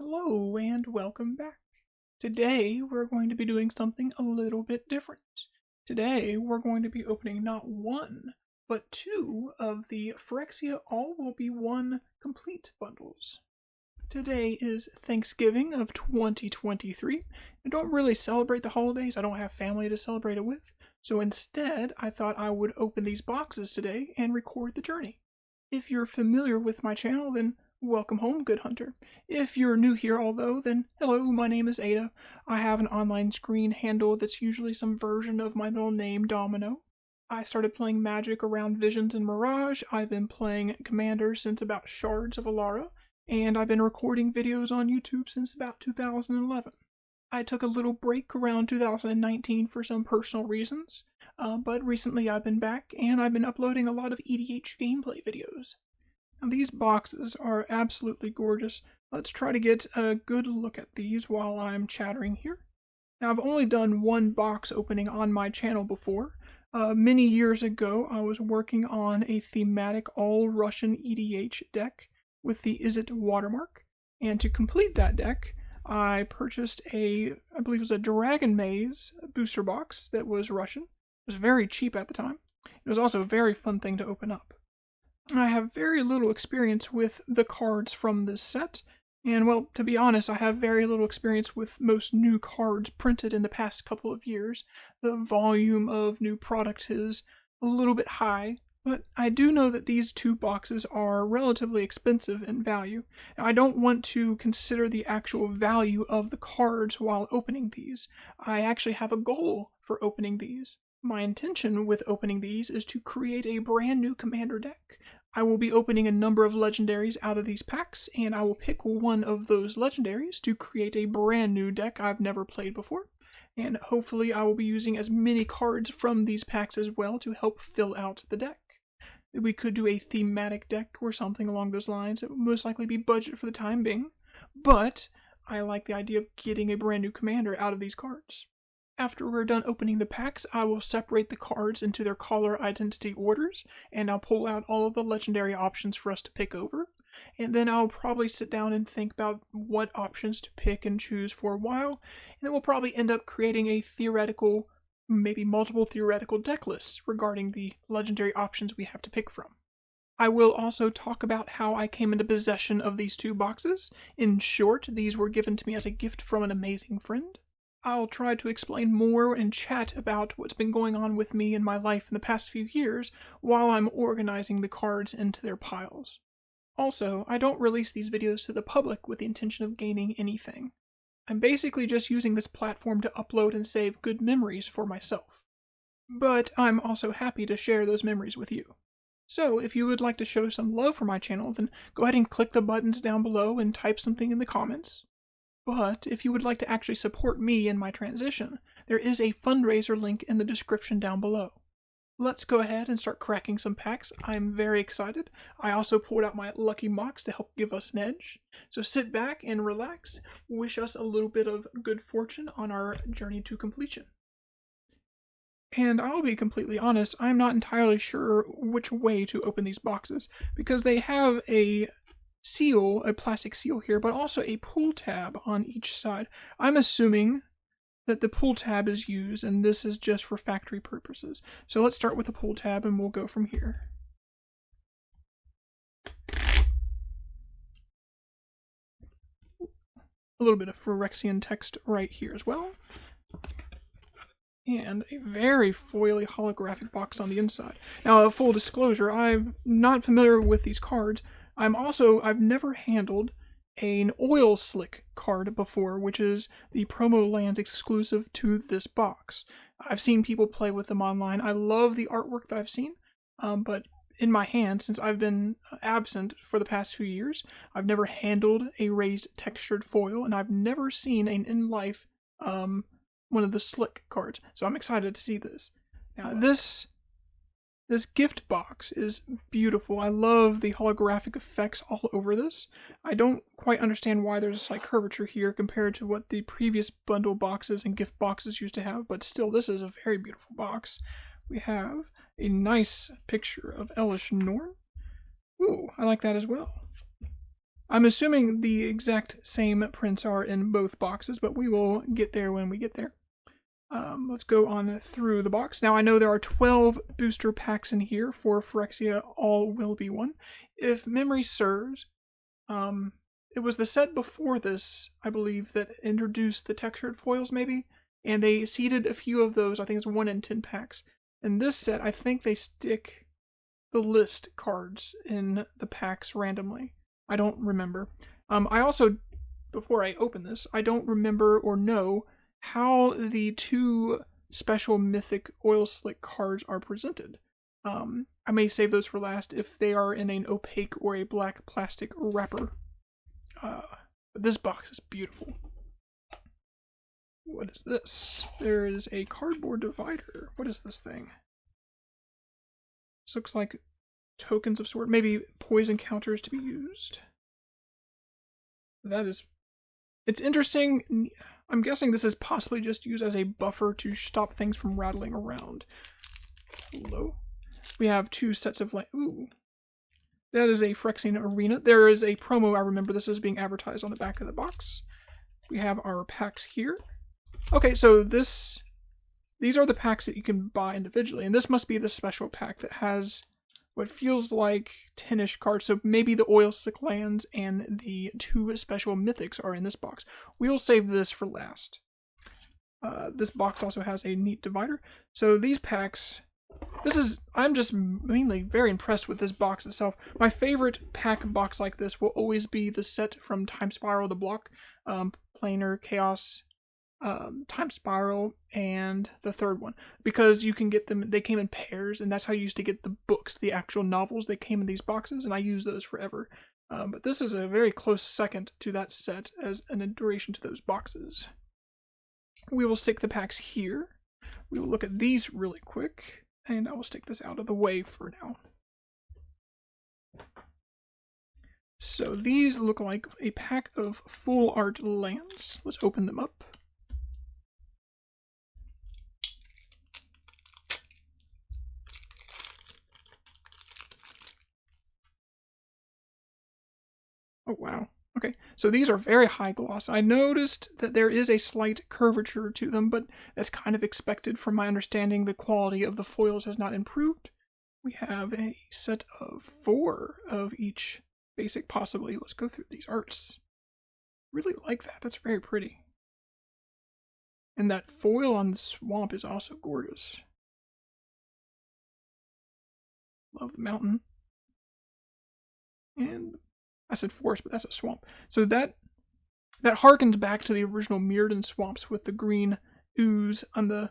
Hello and welcome back. Today we're going to be doing something a little bit different. Today we're going to be opening not one, but two of the Phyrexia All Will Be One complete bundles. Today is Thanksgiving of 2023. I don't really celebrate the holidays, I don't have family to celebrate it with, so instead I thought I would open these boxes today and record the journey. If you're familiar with my channel, then welcome home, good hunter. If you're new here, although, then hello, my name is Ada. I have an online screen handle that's usually some version of my middle name, Domino. I started playing Magic around Visions and Mirage. I've been playing Commander since about Shards of Alara, and I've been recording videos on YouTube since about 2011. I took a little break around 2019 for some personal reasons, but recently I've been back, and I've been uploading a lot of EDH gameplay videos. Now, these boxes are absolutely gorgeous. Let's try to get a good look at these while I'm chattering here. Now, I've only done one box opening on my channel before. Many years ago, I was working on a thematic all-Russian EDH deck with the Is It watermark, and to complete that deck, I purchased I believe it was a Dragon Maze booster box that was Russian. It was very cheap at the time. It was also a very fun thing to open up. I have very little experience with the cards from this set, and well, to be honest, I have very little experience with most new cards printed in the past couple of years. The volume of new products is a little bit high, but I do know that these two boxes are relatively expensive in value. I don't want to consider the actual value of the cards while opening these. I actually have a goal for opening these. My intention with opening these is to create a brand new Commander deck. I will be opening a number of legendaries out of these packs, and I will pick one of those legendaries to create a brand new deck I've never played before. And hopefully I will be using as many cards from these packs as well to help fill out the deck. We could do a thematic deck or something along those lines. It would most likely be budget for the time being, but I like the idea of getting a brand new commander out of these cards. After we're done opening the packs, I will separate the cards into their color identity orders, and I'll pull out all of the legendary options for us to pick over. And then I'll probably sit down and think about what options to pick and choose for a while, and then we'll probably end up creating a theoretical, maybe multiple theoretical deck lists regarding the legendary options we have to pick from. I will also talk about how I came into possession of these two boxes. In short, these were given to me as a gift from an amazing friend. I'll try to explain more and chat about what's been going on with me in my life in the past few years while I'm organizing the cards into their piles. Also, I don't release these videos to the public with the intention of gaining anything. I'm basically just using this platform to upload and save good memories for myself. But I'm also happy to share those memories with you. So, if you would like to show some love for my channel, then go ahead and click the buttons down below and type something in the comments. But if you would like to actually support me in my transition, there is a fundraiser link in the description down below. Let's go ahead and start cracking some packs. I'm very excited. I also pulled out my Lucky Mox to help give us an edge. So sit back and relax. Wish us a little bit of good fortune on our journey to completion. And I'll be completely honest, I'm not entirely sure which way to open these boxes, because they have a seal, a plastic seal here, but also a pull tab on each side. I'm assuming that the pull tab is used, and this is just for factory purposes. So let's start with the pull tab, and we'll go from here. A little bit of Phyrexian text right here as well. And a very foily holographic box on the inside. Now, full disclosure, I'm not familiar with these cards. I've never handled an oil slick card before, which is the promo lands exclusive to this box. I've seen people play with them online. I love the artwork that I've seen, but in my hand, since I've been absent for the past few years, I've never handled a raised textured foil, and I've never seen an in-life one of the slick cards. So I'm excited to see this. Now this gift box is beautiful. I love the holographic effects all over this. I don't quite understand why there's a slight curvature here compared to what the previous bundle boxes and gift boxes used to have, but still, this is a very beautiful box. We have a nice picture of Elish Norn. Ooh, I like that as well. I'm assuming the exact same prints are in both boxes, but we will get there when we get there. Let's go on through the box. Now I know there are 12 booster packs in here for Phyrexia, all will be one. If memory serves, it was the set before this, I believe, that introduced the textured foils maybe, and they seeded a few of those. I think it's 1 in 10 packs. In this set, I think they stick the list cards in the packs randomly. I don't remember. I also, before I open this, I don't remember or know how the 2 special mythic oil slick cards are presented. I may save those for last if they are in an opaque or a black plastic wrapper. But this box is beautiful. What is this? There is a cardboard divider. What is this thing? This looks like tokens of sort. Maybe poison counters to be used. That is... It's interesting. I'm guessing this is possibly just used as a buffer to stop things from rattling around. Hello. We have 2 sets of light. Ooh. That is a Phyrexian Arena. There is a promo, I remember this is being advertised on the back of the box. We have our packs here. Okay, so these are the packs that you can buy individually, and this must be the special pack that has what feels like 10-ish cards, so maybe the oil slick lands and the 2 special mythics are in this box. We will save this for last. This box also has a neat divider. So these packs, I'm just mainly very impressed with this box itself. My favorite pack box like this will always be the set from Time Spiral, the block, Planar, Chaos, Time Spiral, and the third one, because you can get them, they came in pairs, and that's how you used to get the books, the actual novels. They came in these boxes, and I use those forever. But this is a very close second to that set as an adoration to those boxes. We will stick the packs here. We will look at these really quick, and I will stick this out of the way for now. So these look like a pack of full art lands. Let's open them up. Oh, wow. Okay, so these are very high gloss. I noticed that there is a slight curvature to them, but that's kind of expected from my understanding. The quality of the foils has not improved. We have a set of 4 of each basic, possibly. Let's go through these arts. Really like that. That's very pretty. And that foil on the swamp is also gorgeous. Love the mountain. And I said forest, but that's a swamp. So that harkens back to the original Mirrodin swamps with the green ooze on the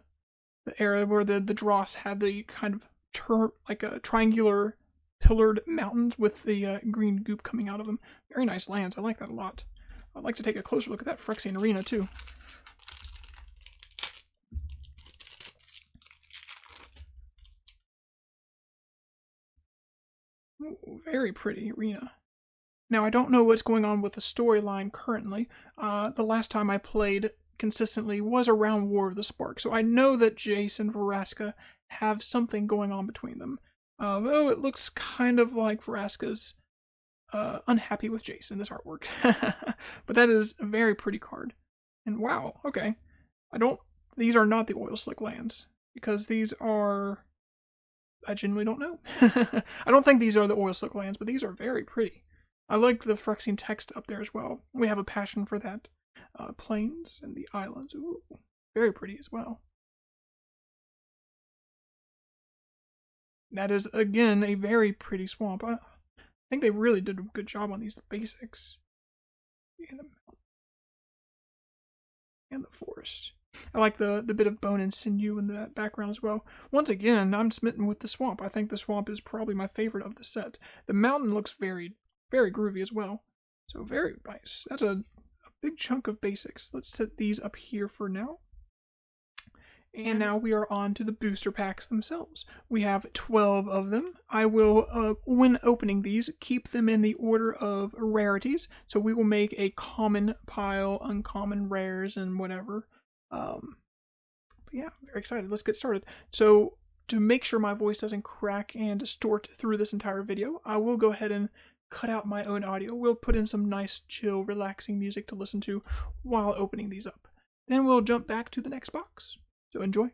area where the dross had the kind of like a triangular pillared mountains with the green goop coming out of them. Very nice lands. I like that a lot. I'd like to take a closer look at that Phyrexian Arena too. Ooh, very pretty arena. Now, I don't know what's going on with the storyline currently. The last time I played consistently was around War of the Spark, so I know that Jace and Vraska have something going on between them. Though it looks kind of like Vraska's unhappy with Jace in this artwork. But that is a very pretty card. And wow, okay. These are not the oil slick lands, because these are... I genuinely don't know. I don't think these are the oil slick lands, but these are very pretty. I like the Phyrexian text up there as well. We have a passion for that. Plains and the islands. Ooh, very pretty as well. That is, again, a very pretty swamp. I think they really did a good job on these basics. And the forest. I like the bit of bone and sinew in that background as well. Once again, I'm smitten with the swamp. I think the swamp is probably my favorite of the set. The mountain looks very, very groovy as well. So very nice. That's a big chunk of basics. Let's set these up here for now. And now we are on to the booster packs themselves. We have 12 of them. I will, when opening these, keep them in the order of rarities. So we will make a common pile, uncommon rares, and whatever. But yeah, very excited. Let's get started. So to make sure my voice doesn't crack and distort through this entire video, I will go ahead and cut out my own audio. We'll put in some nice, chill, relaxing music to listen to while opening these up. Then we'll jump back to the next box. So enjoy.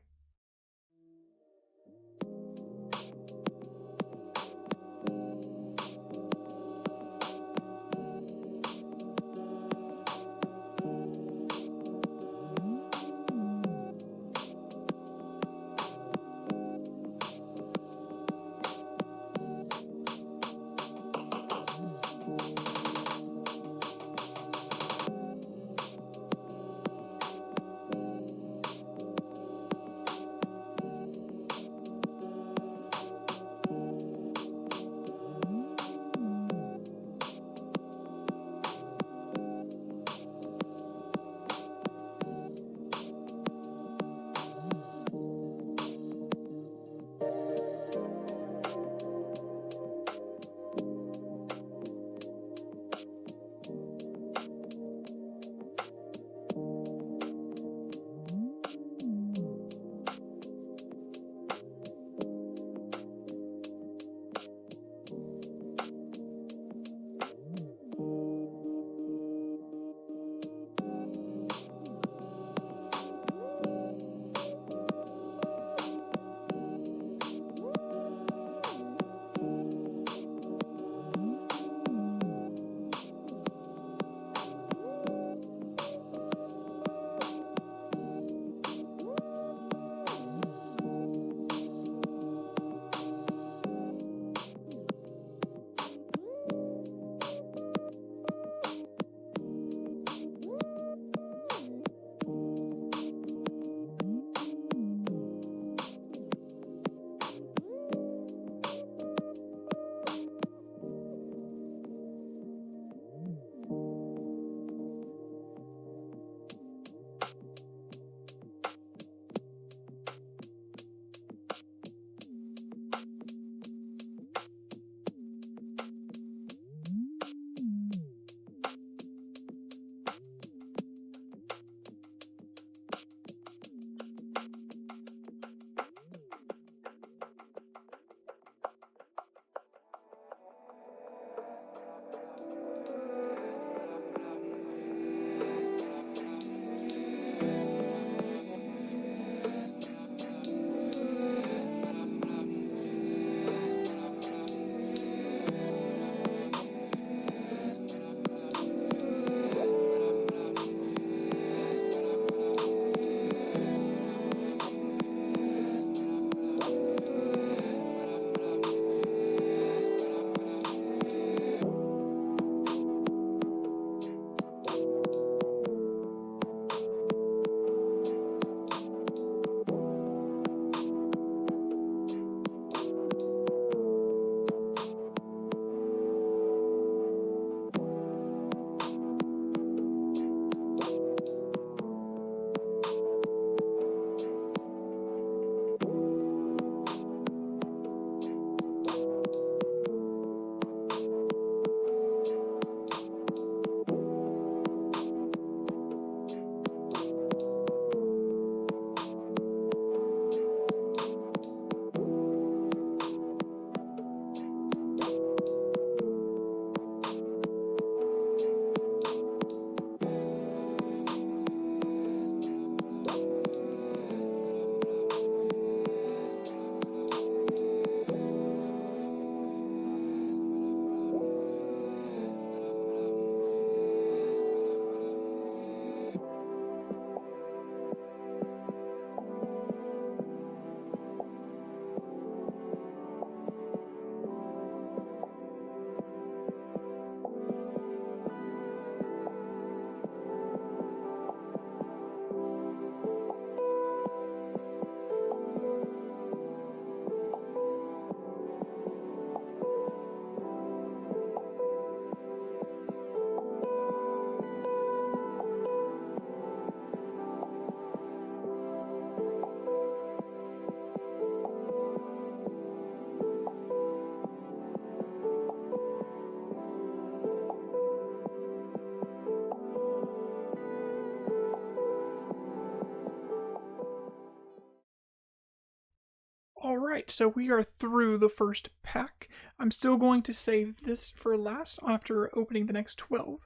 Alright, so we are through the first pack. I'm still going to save this for last after opening the next 12.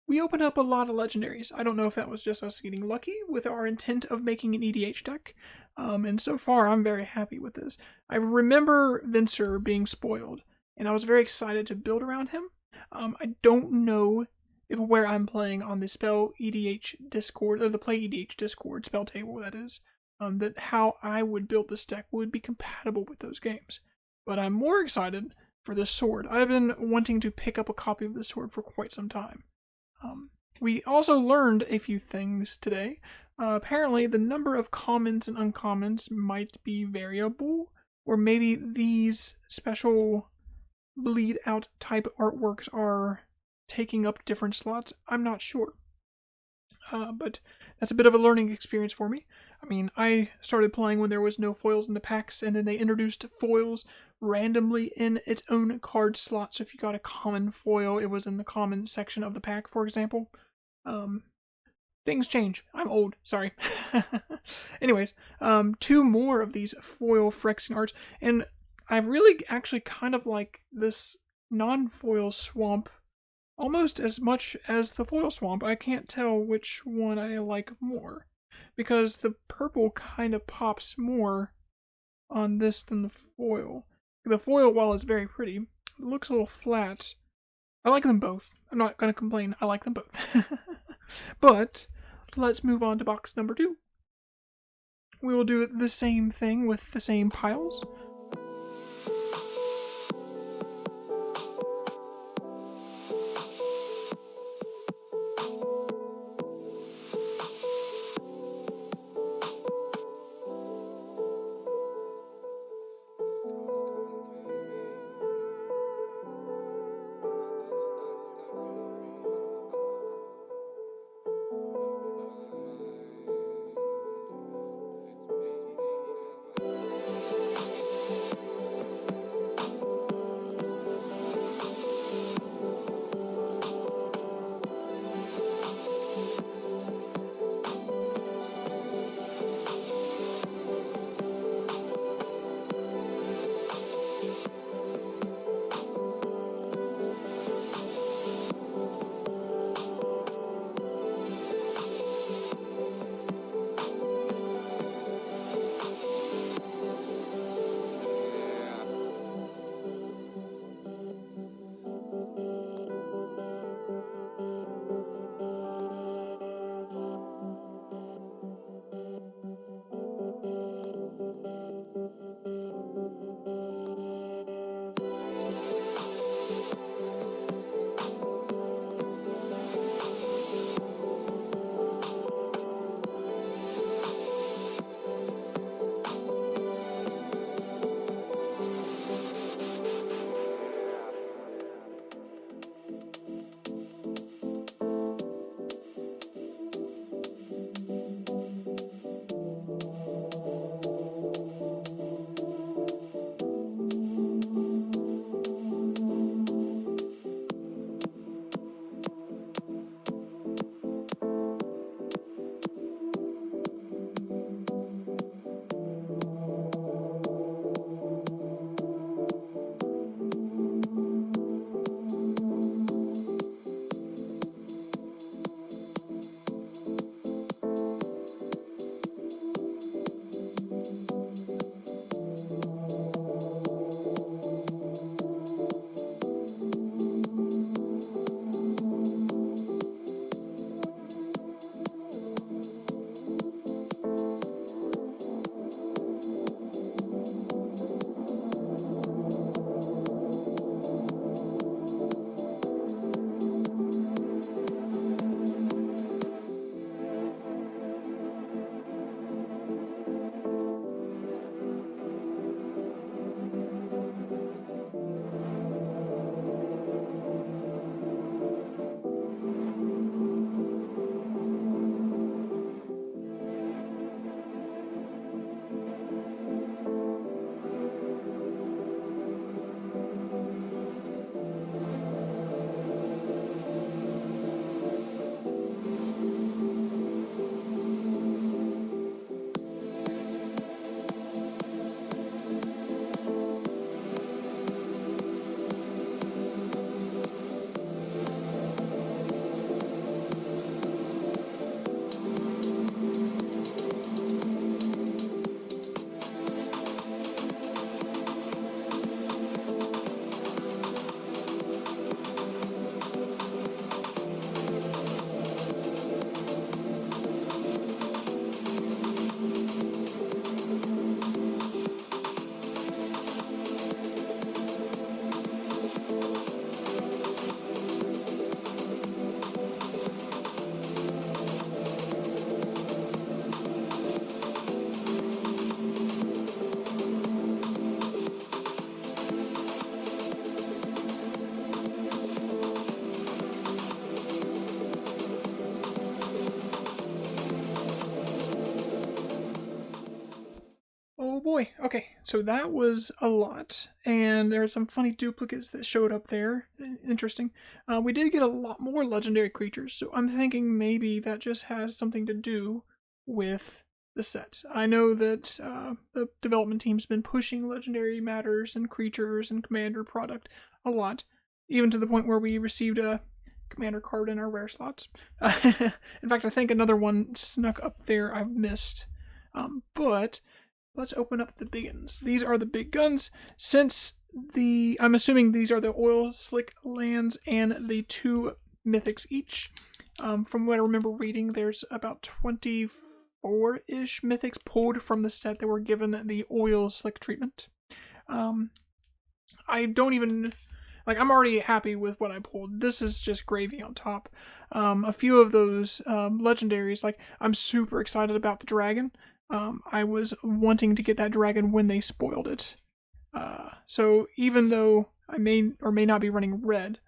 We opened up a lot of legendaries. I don't know if that was just us getting lucky with our intent of making an EDH deck. And so far, I'm very happy with this. I remember Vincer being spoiled, and I was very excited to build around him. I don't know if where I'm playing on the Spell EDH Discord, or the Play EDH Discord, spell table that is, that how I would build this deck would be compatible with those games. But I'm more excited for this sword. I've been wanting to pick up a copy of this sword for quite some time. We also learned a few things today. Apparently, the number of commons and uncommons might be variable, or maybe these special bleed out type artworks are taking up different slots. I'm not sure. But that's a bit of a learning experience for me. I mean, I started playing when there was no foils in the packs, and then they introduced foils randomly in its own card slot. So if you got a common foil, it was in the common section of the pack, for example. Things change. I'm old, sorry. Anyways, 2 more of these foil Phyrexian arts, and I really actually kind of like this non-foil swamp almost as much as the foil swamp. I can't tell which one I like more, because the purple kind of pops more on this than the foil. The foil, while it's very pretty, looks a little flat. I like them both. I'm not going to complain. I like them both. But let's move on to box number 2. We will do the same thing with the same piles. boy. Okay, so that was a lot, and there are some funny duplicates that showed up there. Interesting. We did get a lot more legendary creatures, so I'm thinking maybe that just has something to do with the set. I know that the development team's been pushing legendary matters and creatures and commander product a lot, even to the point where we received a commander card in our rare slots. In fact, I think another one snuck up there I've missed. But let's open up the big guns. These are the big guns. Since I'm assuming these are the oil slick lands and the 2 mythics each. From what I remember reading, there's about 24-ish mythics pulled from the set that were given the oil slick treatment. I don't even... Like, I'm already happy with what I pulled. This is just gravy on top. A few of those legendaries, like, I'm super excited about the dragon. I was wanting to get that dragon when they spoiled it. So even though I may or may not be running red,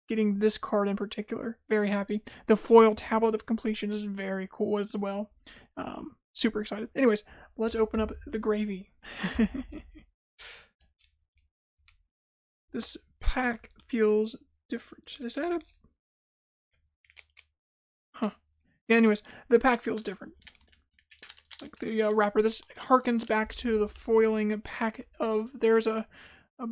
getting this card in particular, very happy. The foil tablet of completion is very cool as well. Super excited. Anyways, let's open up the gravy. This pack feels different. Is that a... Huh. Yeah, anyways, the pack feels different. Like the wrapper. This harkens back to the foiling pack of... There's a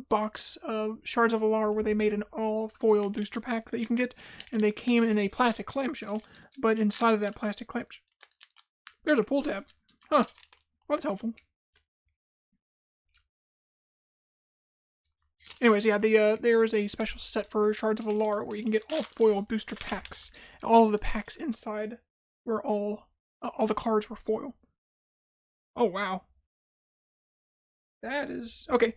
box of Shards of Alar where they made an all-foil booster pack that you can get, and they came in a plastic clamshell, but inside of that plastic clamshell, there's a pull tab. Huh. Well, that's helpful. Anyways, yeah, there is a special set for Shards of Alar where you can get all foil booster packs. All of the packs inside were all the cards were foil. Oh, wow. That is... Okay,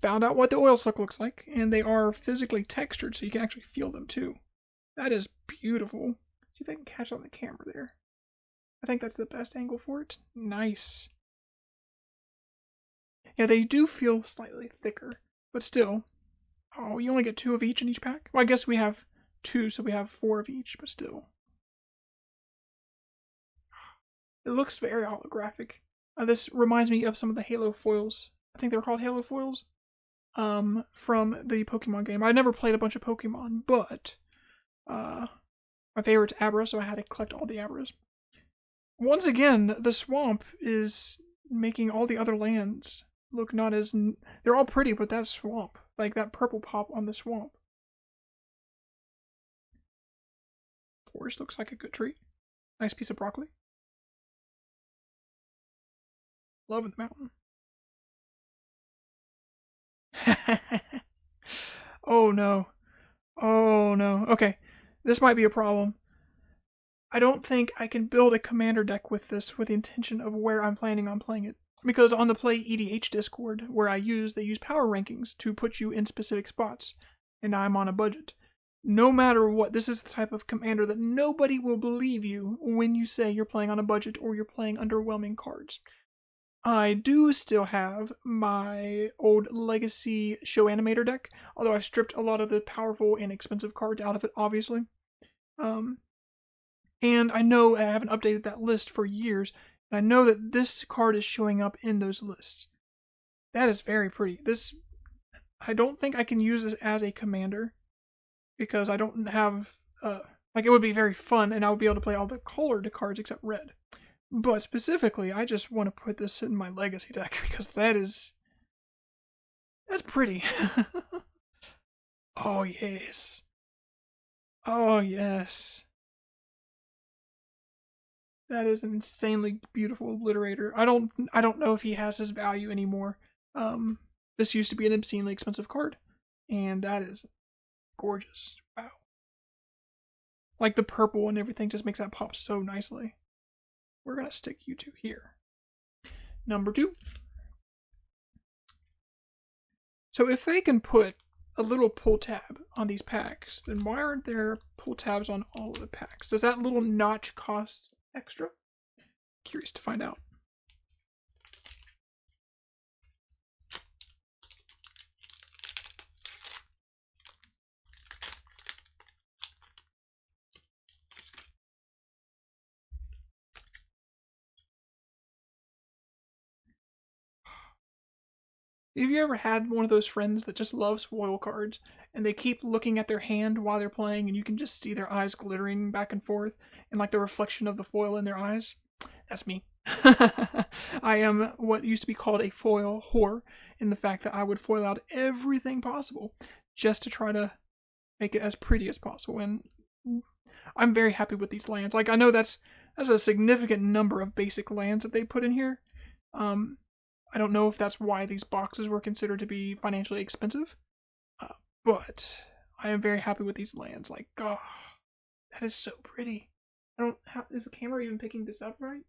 found out what the oil slick looks like, and they are physically textured, so you can actually feel them, too. That is beautiful. See if I can catch on the camera there. I think that's the best angle for it. Nice. Yeah, they do feel slightly thicker. But still, oh, you only get 2 of each in each pack? Well, I guess we have 2, so we have 4 of each, but still. It looks very holographic. This reminds me of some of the Halo foils. I think they were called Halo foils. From the Pokemon game. I never played a bunch of Pokemon, but my favorite's Abra, so I had to collect all the Abras. Once again, the swamp is making all the other lands look not as... They're all pretty, but that swamp, like that purple pop on the swamp. Forest looks like a good tree. Nice piece of broccoli. Loving the mountain. Oh no. Oh no. Okay, this might be a problem. I don't think I can build a commander deck with this with the intention of where I'm planning on playing it. Because on the Play EDH Discord, where they use power rankings to put you in specific spots. And I'm on a budget. No matter what, this is the type of commander that nobody will believe you when you say you're playing on a budget or you're playing underwhelming cards. I do still have my old Legacy Show Animator deck, although I've stripped a lot of the powerful and expensive cards out of it, obviously. And I know I haven't updated that list for years, and I know that this card is showing up in those lists. That is very pretty. This, I don't think I can use this as a commander, because I don't have, like, it would be very fun, and I would be able to play all the colored cards except red. But specifically, I just want to put this in my Legacy deck, because that's pretty. Oh, yes. Oh, yes. That is an insanely beautiful obliterator. I don't know if he has his value anymore. This used to be an obscenely expensive card, and that is gorgeous. Wow. Like the purple and everything just makes that pop so nicely. We're gonna stick you two here. Number 2. So if they can put a little pull tab on these packs, then why aren't there pull tabs on all of the packs? Does that little notch cost extra? Curious to find out. Have you ever had one of those friends that just loves foil cards and they keep looking at their hand while they're playing and you can just see their eyes glittering back and forth and like the reflection of the foil in their eyes? That's me. I am what used to be called a foil whore, in the fact that I would foil out everything possible just to try to make it as pretty as possible. And I'm very happy with these lands. Like, I know that's a significant number of basic lands that they put in here. I don't know if that's why these boxes were considered to be financially expensive, but I am very happy with these lands. Like, oh, that is so pretty. Is the camera even picking this up right?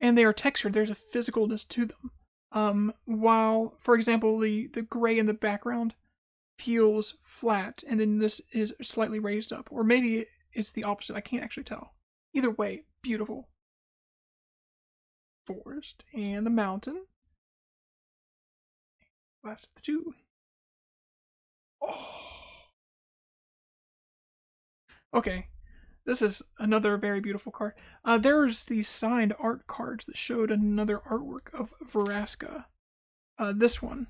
And they are textured. There's a physicalness to them. While, for example, the gray in the background feels flat, and then this is slightly raised up. Or maybe it's the opposite. I can't actually tell. Either way, beautiful. Forest and the mountain. Last of the two. Oh. Okay. This is another very beautiful card. There's these signed art cards that showed another artwork of Phyrexia. This one.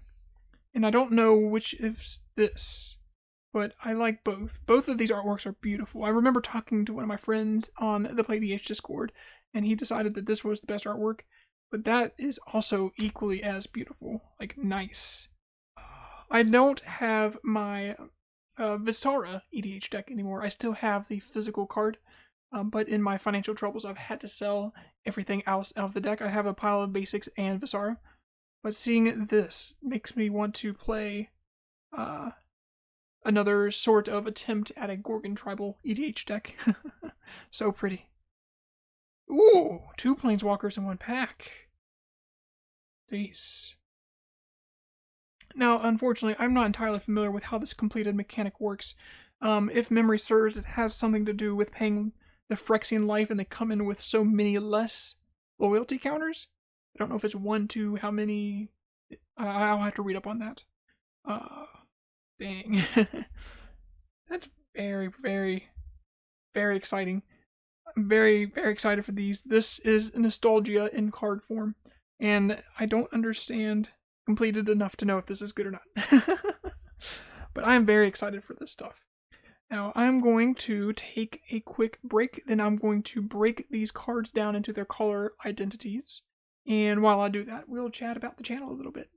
And I don't know which is this, but I like both. Both of these artworks are beautiful. I remember talking to one of my friends on the Compleat EDH Discord, and he decided that this was the best artwork, but that is also equally as beautiful. Like, nice. I don't have my Phyrexia EDH deck anymore. I still have the physical card, but in my financial troubles, I've had to sell everything else out of the deck. I have a pile of basics and Phyrexia, but seeing this makes me want to play another sort of attempt at a Gorgon Tribal EDH deck. So pretty. Ooh, 2 Planeswalkers in 1 pack. Jeez. Now, unfortunately, I'm not entirely familiar with how this completed mechanic works. If memory serves, it has something to do with paying the Phyrexian life, and they come in with so many less loyalty counters. I don't know if it's 1, 2, how many. I'll have to read up on that. Dang. That's very, very, very exciting. I'm very, very excited for these. This is nostalgia in card form, and I don't understand completed enough to know if this is good or not. But I'm very excited for this stuff. Now, I'm going to take a quick break, then I'm going to break these cards down into their color identities. And while I do that, we'll chat about the channel a little bit.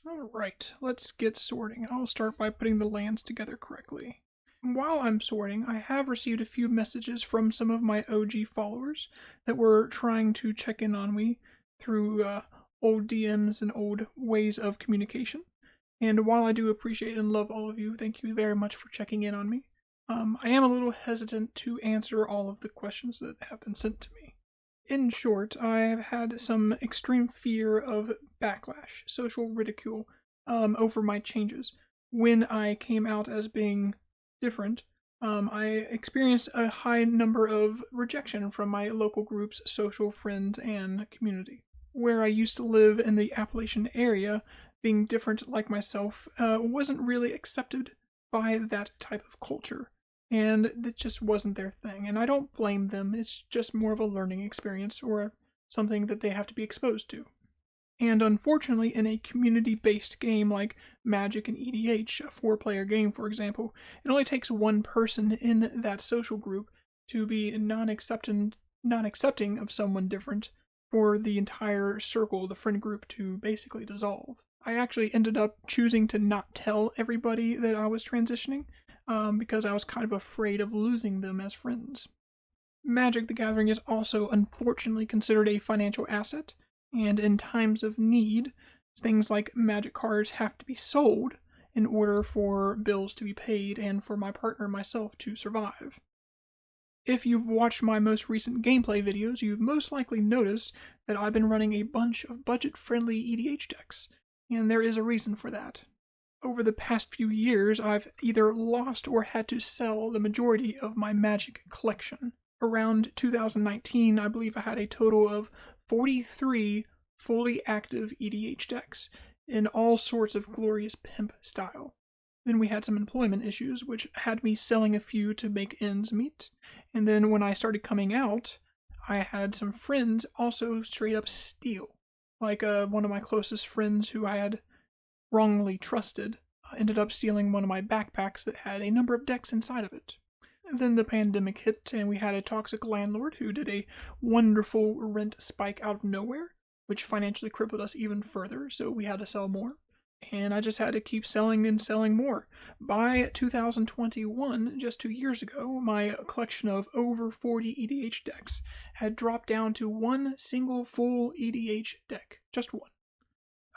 Alright, let's get sorting. I'll start by putting the lands together correctly. While I'm sorting, I have received a few messages from some of my OG followers that were trying to check in on me through old DMs and old ways of communication. And while I do appreciate and love all of you, thank you very much for checking in on me. I am a little hesitant to answer all of the questions that have been sent to me. In short, I have had some extreme fear of backlash, social ridicule, over my changes. When I came out as being different, I experienced a high number of rejection from my local groups, social friends, and community. Where I used to live in the Appalachian area, being different like myself wasn't really accepted by that type of culture, and it just wasn't their thing. And I don't blame them, it's just more of a learning experience or something that they have to be exposed to. And unfortunately, in a community-based game like Magic and EDH, a 4-player game for example, it only takes one person in that social group to be non-accepting of someone different for the entire circle, the friend group, to basically dissolve. I actually ended up choosing to not tell everybody that I was transitioning, because I was kind of afraid of losing them as friends. Magic the Gathering is also unfortunately considered a financial asset, and in times of need, things like Magic cards have to be sold in order for bills to be paid and for my partner and myself to survive. If you've watched my most recent gameplay videos, you've most likely noticed that I've been running a bunch of budget-friendly EDH decks, and there is a reason for that. Over the past few years, I've either lost or had to sell the majority of my Magic collection. Around 2019, I believe I had a total of 43 fully active EDH decks in all sorts of glorious pimp style. Then we had some employment issues, which had me selling a few to make ends meet. And then when I started coming out, I had some friends also straight up steal. Like one of my closest friends who I had wrongly trusted ended up stealing one of my backpacks that had a number of decks inside of it. And then the pandemic hit, and we had a toxic landlord who did a wonderful rent spike out of nowhere, which financially crippled us even further, so we had to sell more. And I just had to keep selling and selling more. By 2021, just 2 years ago, my collection of over 40 EDH decks had dropped down to one single full EDH deck. Just one.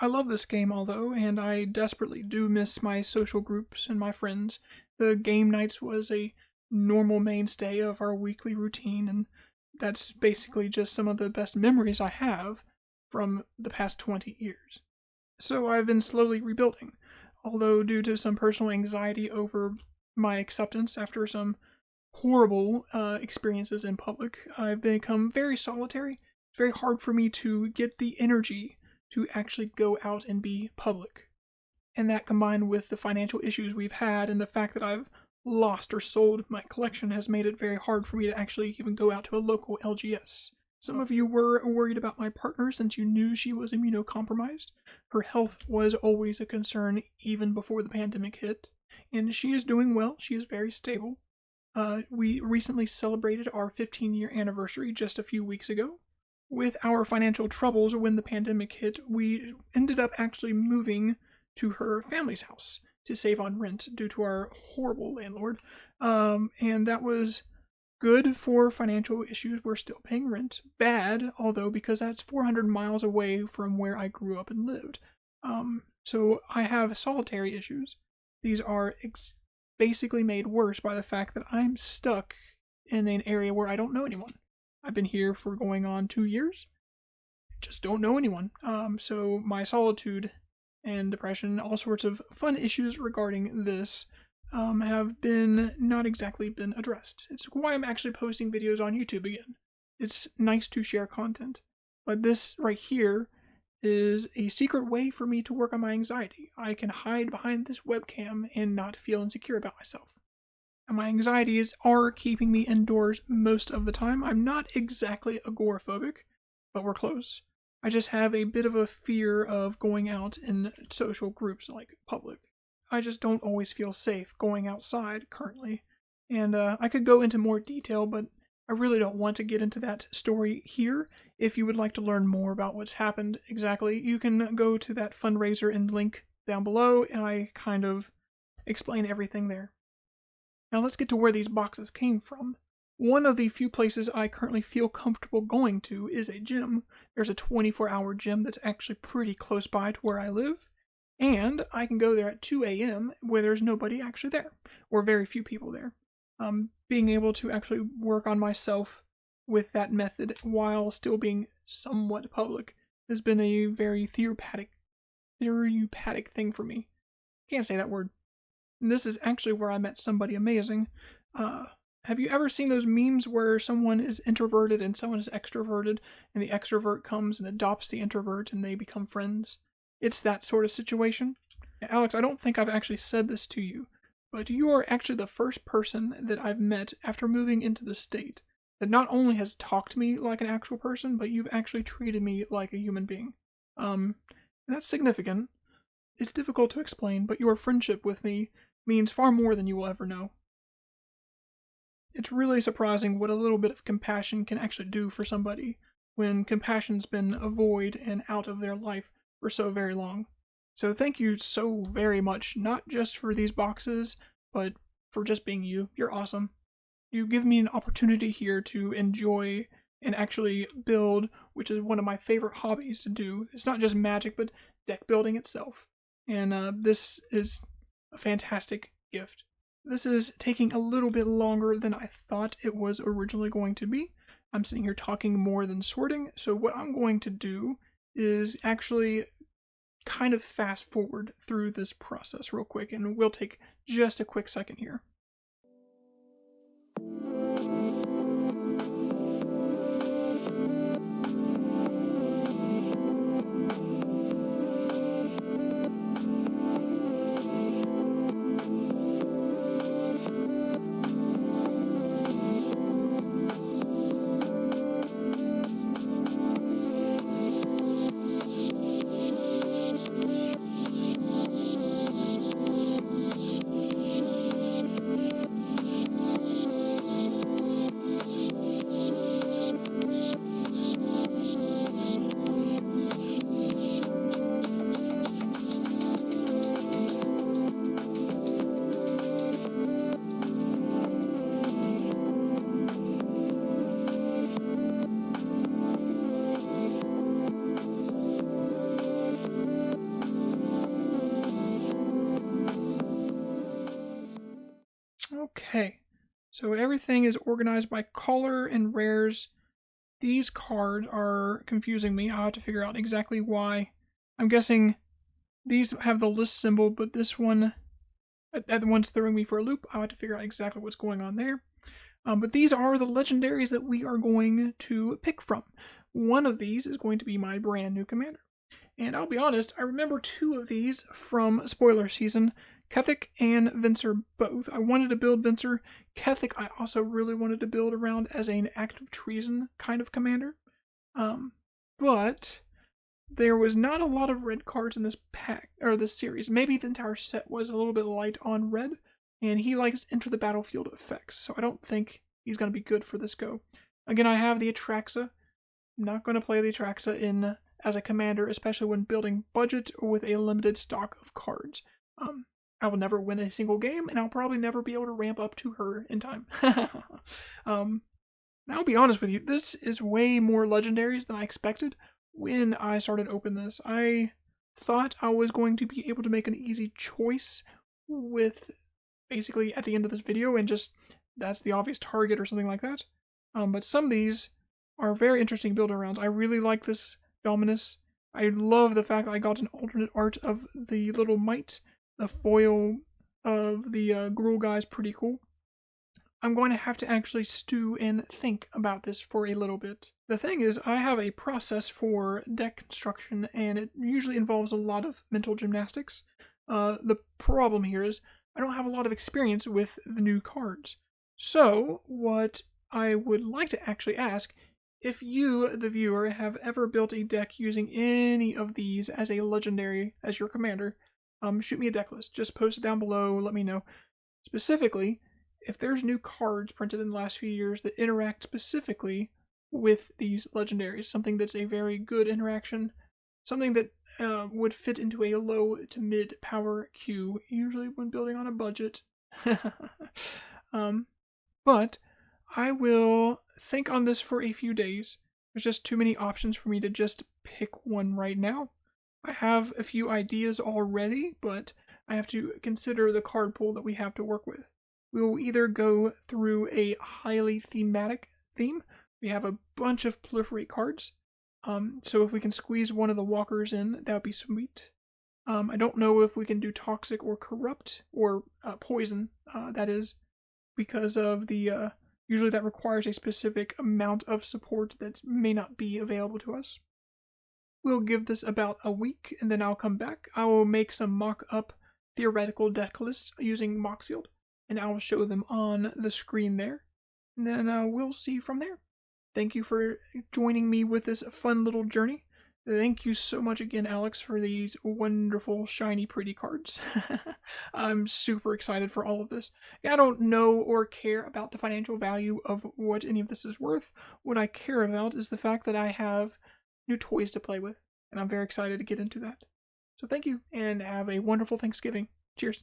I love this game, although, and I desperately do miss my social groups and my friends. The game nights was a normal mainstay of our weekly routine, and that's basically just some of the best memories I have from the past 20 years. So I've been slowly rebuilding, although due to some personal anxiety over my acceptance after some horrible experiences in public, I've become very solitary. It's very hard for me to get the energy to actually go out and be public. And that combined with the financial issues we've had and the fact that I've lost or sold my collection has made it very hard for me to actually even go out to a local LGS. Some of you were worried about my partner since you knew she was immunocompromised. Her health was always a concern even before the pandemic hit, and she is doing well. She is very stable. We recently celebrated our 15-year anniversary just a few weeks ago. With our financial troubles when the pandemic hit, we ended up actually moving to her family's house to save on rent due to our horrible landlord, and that was good for financial issues. We're still paying rent. Bad, although, because that's 400 miles away from where I grew up and lived. So I have solitary issues. These are basically made worse by the fact that I'm stuck in an area where I don't know anyone. I've been here for going on 2 years. Just don't know anyone. So my solitude and depression, all sorts of fun issues regarding this have not exactly been addressed. It's why I'm actually posting videos on YouTube again. It's nice to share content. But this right here is a secret way for me to work on my anxiety. I can hide behind this webcam and not feel insecure about myself. And my anxieties are keeping me indoors most of the time. I'm not exactly agoraphobic, but we're close. I just have a bit of a fear of going out in social groups like public. I just don't always feel safe going outside currently. And I could go into more detail, but I really don't want to get into that story here. If you would like to learn more about what's happened exactly, you can go to that fundraiser and link down below, and I kind of explain everything there. Now let's get to where these boxes came from. One of the few places I currently feel comfortable going to is a gym. There's a 24-hour gym that's actually pretty close by to where I live. And I can go there at 2 a.m. where there's nobody actually there, or very few people there. Being able to actually work on myself with that method while still being somewhat public has been a very therapeutic thing for me. Can't say that word. And this is actually where I met somebody amazing. Have you ever seen those memes where someone is introverted and someone is extroverted, and the extrovert comes and adopts the introvert and they become friends? It's that sort of situation. Now, Alex, I don't think I've actually said this to you, but you are actually the first person that I've met after moving into the state that not only has talked to me like an actual person, but you've actually treated me like a human being. And that's significant. It's difficult to explain, but your friendship with me means far more than you will ever know. It's really surprising what a little bit of compassion can actually do for somebody when compassion's been a void and out of their life for so very long. So thank you so very much, not just for these boxes, but for just being you. You're awesome. You give me an opportunity here to enjoy and actually build, which is one of my favorite hobbies to do. It's not just Magic, but deck building itself. And this is a fantastic gift. This is taking a little bit longer than I thought it was originally going to be. I'm sitting here talking more than sorting, so what I'm going to do is actually kind of fast forward through this process real quick, and we'll take just a quick second here. Okay, so everything is organized by color and rares. These cards are confusing me. I'll have to figure out exactly why. I'm guessing these have the list symbol, but this one, the one's throwing me for a loop. I'll have to figure out exactly what's going on there. But these are the legendaries that we are going to pick from. One of these is going to be my brand new commander. And I'll be honest, I remember 2 of these from spoiler season, Kethik and Venser both. I wanted to build Venser. Kethik I also really wanted to build around as an act of treason kind of commander. But there was not a lot of red cards in this pack, or this series. Maybe the entire set was a little bit light on red, and he likes enter the battlefield effects, so I don't think he's going to be good for this go. Again, I have the Atraxa. I'm not going to play the Atraxa in as a commander, especially when building budget or with a limited stock of cards. I will never win a single game, and I'll probably never be able to ramp up to her in time. And I'll be honest with you, this is way more legendaries than I expected when I started opening this. I thought I was going to be able to make an easy choice with basically at the end of this video and just that's the obvious target or something like that. But some of these are very interesting build arounds. I really like this Dominus. I love the fact that I got an alternate art of the little mite. The foil of the Gruul guy is pretty cool. I'm going to have to actually stew and think about this for a little bit. The thing is, I have a process for deck construction, and it usually involves a lot of mental gymnastics. The problem here is I don't have a lot of experience with the new cards. So, what I would like to actually ask, if you, the viewer, have ever built a deck using any of these as a legendary, as your commander, shoot me a deck list. Just post it down below, let me know. Specifically, if there's new cards printed in the last few years that interact specifically with these legendaries, something that's a very good interaction, something that would fit into a low to mid power queue, usually when building on a budget. But I will think on this for a few days. There's just too many options for me to just pick one right now. I have a few ideas already, but I have to consider the card pool that we have to work with. We will either go through a highly thematic theme. We have a bunch of proliferate cards. So if we can squeeze one of the walkers in, that would be sweet. I don't know if we can do toxic or corrupt or poison, that is, because of the, usually that requires a specific amount of support that may not be available to us. We'll give this about a week, and then I'll come back. I will make some mock-up theoretical deck lists using Moxfield, and I will show them on the screen there. And then we'll see from there. Thank you for joining me with this fun little journey. Thank you so much again, Alex, for these wonderful, shiny, pretty cards. I'm super excited for all of this. I don't know or care about the financial value of what any of this is worth. What I care about is the fact that I have new toys to play with, and I'm very excited to get into that. So thank you, and have a wonderful Thanksgiving. Cheers.